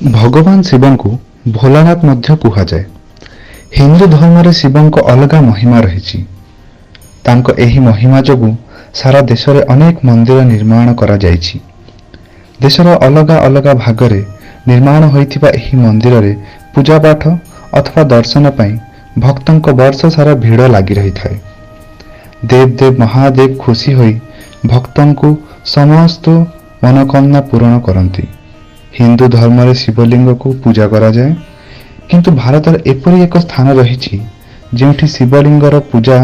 भगवान शिव को भोलानाथ मध्य कुहाଯାଏ। हिंदू धर्म रे शिवଙ୍କ अलगा महिमा रही। तांको एही महिमा जोगु सारा देश रे अनेक मंदिर निर्माण करा जायछि। देशर अलगा अलगा भागरे निर्माण होइथिबा एही मंदिर रे पूजा पाठ अथवा दर्शन पई भक्तंक वर्ष सारा भीड़ लागी रही थाए। देव देव महादेव खुशी होई भक्तंकु समस्त मनोकामना पूर्ण करती। हिंदू धर्म रे शिवलिंग को पूजा करा जाए, किंतु भारत एपरी एक स्थान रही जेउठी शिवलिंगर पूजा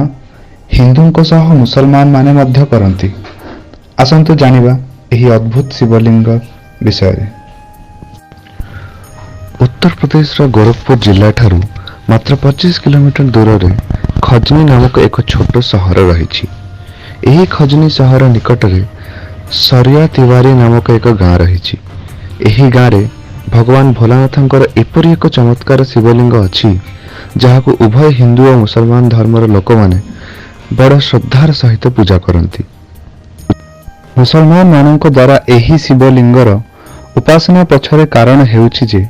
हिंदुंको सह मुसलमान माने मध्य करती। आसंतु जानिबा एही अद्भुत शिवलिंग विषय। उत्तर प्रदेश गोरखपुर जिला ठारू मात्र 25 किलोमीटर दूर रे खजनी नामक एक छोट सहर रही। एही खजनी सहर निकट रे सरिया तिवारी नामक एक गाँ रही। एही गाँ रे भगवान भोलानाथंकर एपरी एक चमत्कार शिवलिंग अछि जहाकु उभय हिंदू और मुसलमान धर्मर लोक माने बड़ श्रद्धार सहित पूजा करती। मुसलमान मानक द्वारा एही शिवलिंगर उपासना पछरे कारण हेउछि जे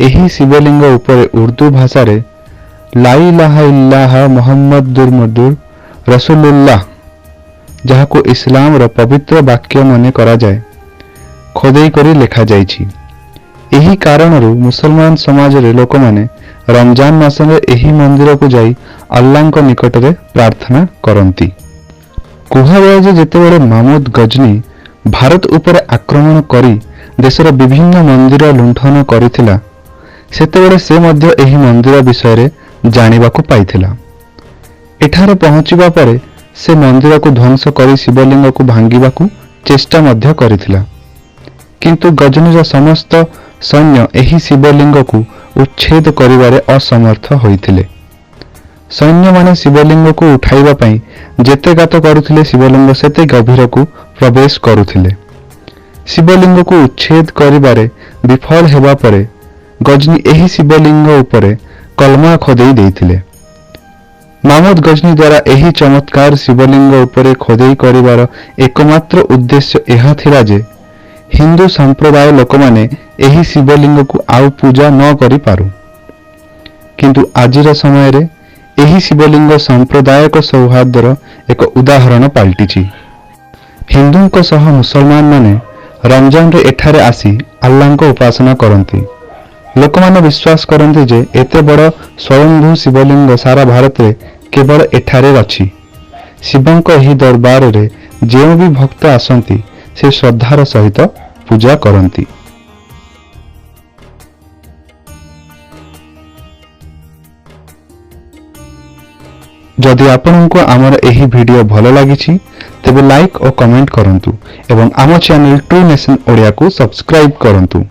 एही शिवलिंग उपरे उर्दू भाषा रे ला इलाहा इल्लाह मुहम्मदुर मदुर रसूलुल्लाह जहाकु इस्लाम रो पवित्र वाक्य मने करा जाए खोदेई करी लेखा जाइछि। एही कारणरू मुसलमान समाज रे लोक माने रमजान मास में एही मंदिर को जाई अल्लाह को निकट रे प्रार्थना करंती। कुहाजाए जे जेतेबेले महमूद गजनी भारत उपरे आक्रमण करी देशर विभिन्न मंदिर लुंठन करिथिला सेतेबेले से मध्य एही मंदिर विषय रे जानिबाकू पाइथिला। एठारे पहुंचिबा परे से मंदिर को ध्वंस करी शिवलिंग को भांगिबाकू चेष्टा मध्य करिथिला, किंतु गजनीर समस्त सैन्य एही शिवलिंग को उच्छेद करिबारे असमर्थ होइथिले। सैन्य माने शिवलिंग को उठाइबा पई जेते गात करुथिले शिवलिंग सेते गभीर को प्रवेश करुथिले। शिवलिंग को उच्छेद करिबारे विफल हेबा परे गजनी एही शिवलिंग उपरे कलमा खोदेई देइथिले। महमूद गजनी द्वारा एही चमत्कार शिवलिंग उपरे खोदेई करिबार एकमात्र उद्देश्य एहा थिला जे हिंदू संप्रदाय लोक माने एही शिवलिंग को आउ पूजा न करि पारु। किंतु आजिर समय रे एही शिवलिंग सांप्रदायिक सौहार्दर एक उदाहरण पाल्टिछि। हिंदुंको सह मुसलमान माने रमजान रे एठारे आसी अल्लाह को उपासना करती। लोक माने विश्वास करती जे एते बड़ स्वयंभू शिवलिंग सारा भारत रे केवल एठारे अछि। शिवंक एही दरबार रे जेउ भी भक्त आसंती से श्रद्धार सहित पूजा करती। जदि आपनको आमर एही वीडियो भलो लागिछि तेबे लाइक और कमेंट करंतु एवं आम चैनल ट्रू नेशन ओडिया को सब्सक्राइब करंतु।